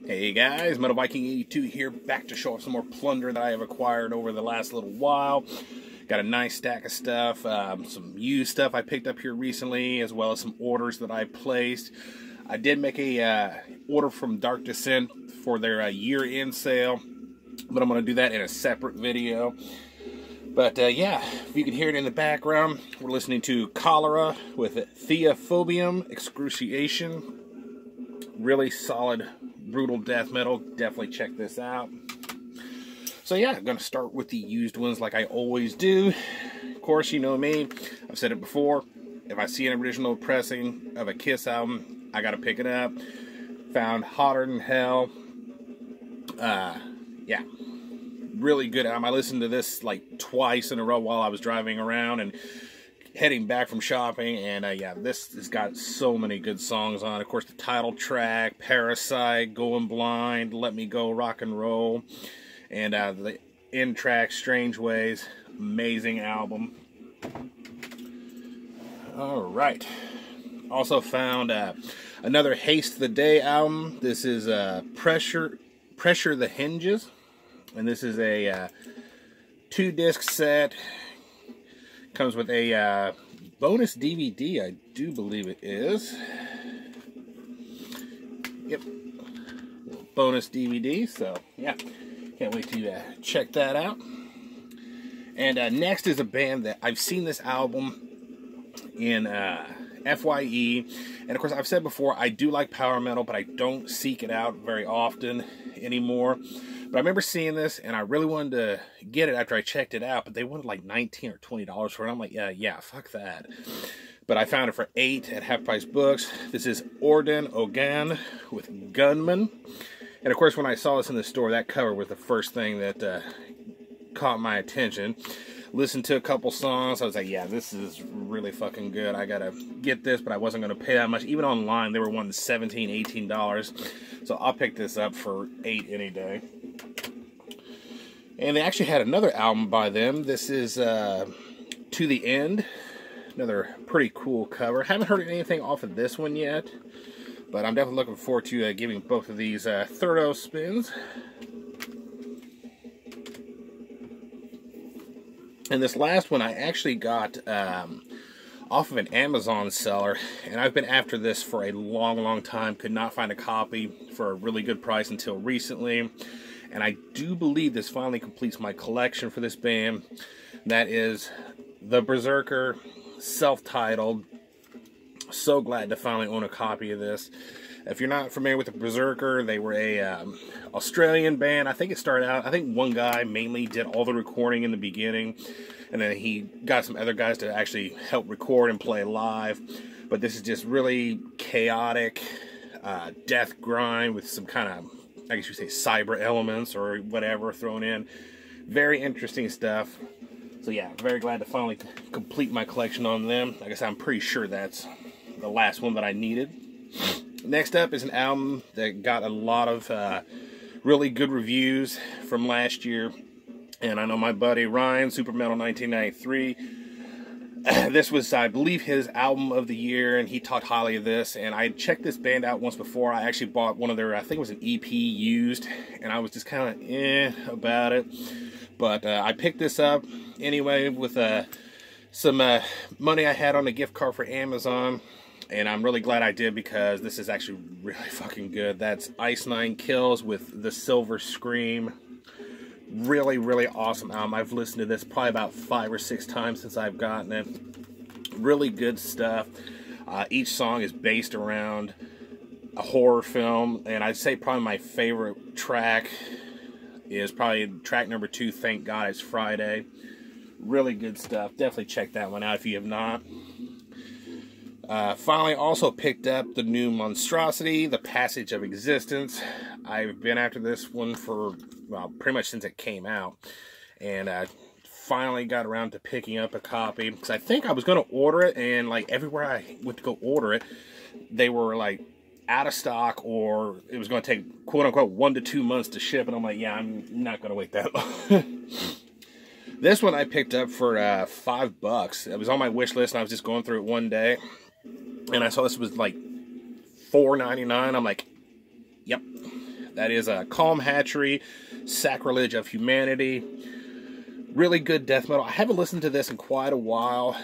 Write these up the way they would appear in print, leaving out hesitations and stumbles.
Hey guys, Metal Viking 82 here, back to show off some more plunder that I have acquired over the last little while. Got a nice stack of stuff, some used stuff I picked up here recently, as well as some orders that I placed. I did make a order from Dark Descent for their year-end sale, but I'm going to do that in a separate video. But yeah, if you can hear it in the background, we're listening to Cholera with Theophobium Excruciation. Really solid, brutal death metal. Definitely check this out. So yeah, I'm going to start with the used ones like I always do. Of course, you know me. I've said it before. If I see an original pressing of a Kiss album, I got to pick it up. Found Hotter Than Hell. Yeah. Really good album. I listened to this like twice in a row while I was driving around and heading back from shopping, and yeah, this has got so many good songs on. Of course, the title track, Parasite, Going Blind, Let Me Go, Rock and Roll, and the end track, Strange Ways. Amazing album. Alright. Also found another Haste the Day album. This is Pressure the Hinges. And this is a 2-disc set. Comes with a bonus DVD, I do believe it is. Yep. Bonus DVD, so yeah. Can't wait to check that out. And next is a band that I've seen this album in FYE. And of course, I've said before, I do like power metal, but I don't seek it out very often anymore. But I remember seeing this, and I really wanted to get it after I checked it out, but they wanted like $19 or $20 for it. I'm like, yeah, fuck that. But I found it for $8 at Half Price Books. This is Orden Ogan with Gunman. And of course, when I saw this in the store, that cover was the first thing that caught my attention. Listened to a couple songs. I was like, yeah, this is really fucking good. I gotta get this, but I wasn't gonna pay that much. Even online, they were wanting $17, $18. So I'll pick this up for $8 any day. And they actually had another album by them. This is To the End. Another pretty cool cover. Haven't heard anything off of this one yet, but I'm definitely looking forward to giving both of these thorough spins. And this last one I actually got off of an Amazon seller, and I've been after this for a long time. Could not find a copy for a really good price until recently. And I do believe this finally completes my collection for this band. That is The Berserker, self-titled. So glad to finally own a copy of this. If you're not familiar with The Berserker, they were a Australian band. I think it started out, I think one guy mainly did all the recording in the beginning, and then he got some other guys to actually help record and play live. But this is just really chaotic death grind with some kind of, I guess you say, cyber elements or whatever thrown in. Very interesting stuff. So yeah, very glad to finally complete my collection on them. Like I said, I'm pretty sure that's the last one that I needed. Next up is an album that got a lot of really good reviews from last year. And I know my buddy Ryan, Super Metal 1993, this was, I believe, his album of the year, and he talked highly of this. And I checked this band out once before. I actually bought one of their, I think it was an EP used, and I was just kind of about it. But I picked this up anyway with some money I had on a gift card for Amazon. And I'm really glad I did, because this is actually really fucking good. That's Ice Nine Kills with The Silver Scream. Really awesome album. I've listened to this probably about 5 or 6 times since I've gotten it. Really good stuff. Each song is based around a horror film, and I'd say probably my favorite track is probably track number 2, Thank God It's Friday. Really good stuff. Definitely check that one out if you have not. Finally also picked up the new Monstrosity, The Passage of Existence. I've been after this one for, well, pretty much since it came out. And finally got around to picking up a copy, because I think I was going to order it, and like everywhere I went to go order it, they were like out of stock, or it was going to take, quote unquote, 1 to 2 months to ship. And I'm like, yeah, I'm not going to wait that long. This one I picked up for $5. It was on my wish list, and I was just going through it one day. And I saw this was like $4.99. I'm like, yep, That is a Calm Hatchery, Sacrilege of Humanity. Really good death metal. I haven't listened to this in quite a while,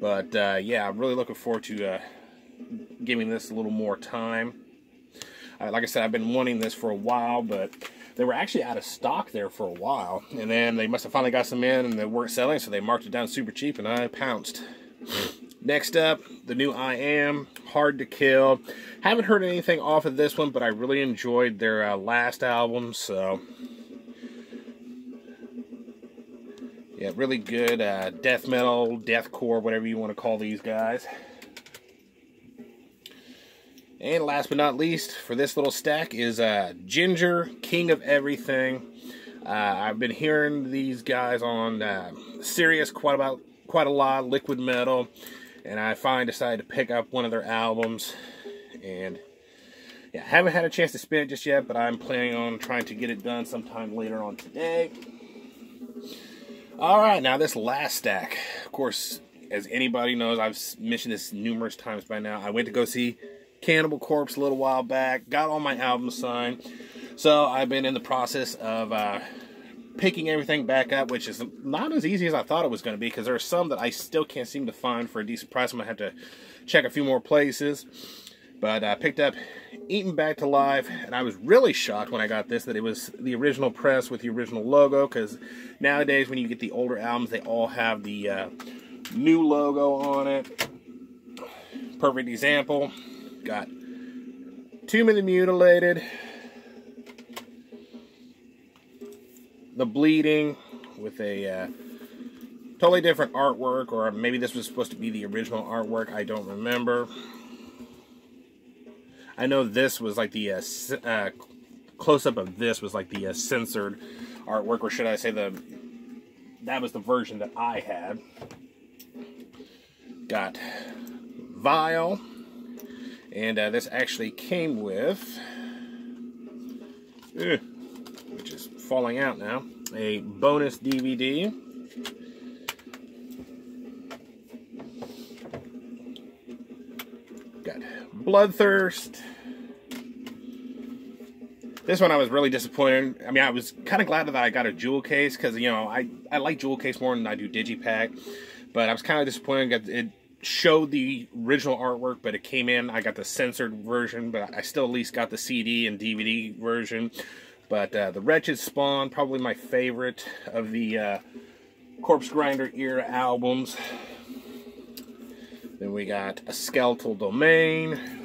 but yeah, I'm really looking forward to giving this a little more time. Like I said, I've been wanting this for a while, but they were actually out of stock there for a while, and then they must have finally got some in and they weren't selling, so they marked it down super cheap and I pounced. Next up, the new I Am, Hard to Kill. Haven't heard anything off of this one, but I really enjoyed their last album, so yeah, really good death metal, deathcore, whatever you want to call these guys. And last but not least, for this little stack is Ginger, King of Everything. I've been hearing these guys on Sirius quite a lot, liquid metal, and I finally decided to pick up one of their albums. And yeah, haven't had a chance to spin it just yet, but I'm planning on trying to get it done sometime later on today. Alright, now this last stack. Of course, as anybody knows, I've mentioned this numerous times by now. I went to go see Cannibal Corpse a little while back, got all my albums signed. So I've been in the process of picking everything back up, which is not as easy as I thought it was going to be, because there are some that I still can't seem to find for a decent price. I'm going to have to check a few more places. But I picked up Eaten Back to Life, and I was really shocked when I got this that it was the original press with the original logo, because nowadays when you get the older albums, they all have the new logo on it. Perfect example, got Tomb of the Mutilated, The Bleeding with a totally different artwork, or maybe this was supposed to be the original artwork, I don't remember. I know this was like the close-up of this was like the censored artwork, or should I say that was the version that I had. Got Vile, and this actually came with, which is falling out now, a bonus DVD. Got Bloodthirst. This one I was really disappointed. I mean, I was kind of glad that I got a jewel case, because, you know, I like jewel case more than I do digipack. But I was kind of disappointed that it showed the original artwork, but it came in. I got the censored version, but I still at least got the CD and DVD version. But the Wretched Spawn, probably my favorite of the Corpse Grinder era albums. Then we got A Skeletal Domain.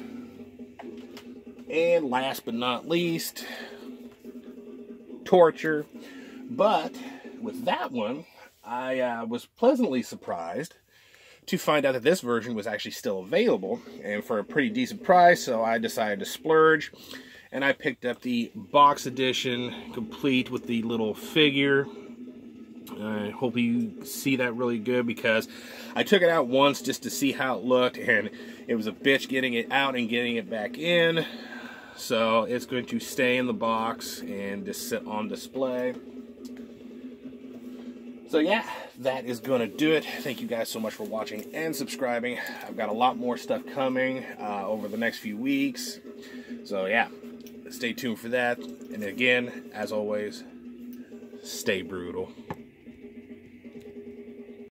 And last but not least, Torture. But with that one, I was pleasantly surprised to find out that this version was actually still available, and for a pretty decent price, so I decided to splurge, and I picked up the box edition, complete with the little figure. I hope you see that really good, because I took it out once just to see how it looked, and it was a bitch getting it out and getting it back in. So it's going to stay in the box and just sit on display. So yeah, that is going to do it. Thank you guys so much for watching and subscribing. I've got a lot more stuff coming over the next few weeks. So yeah, stay tuned for that. And again, as always, stay brutal.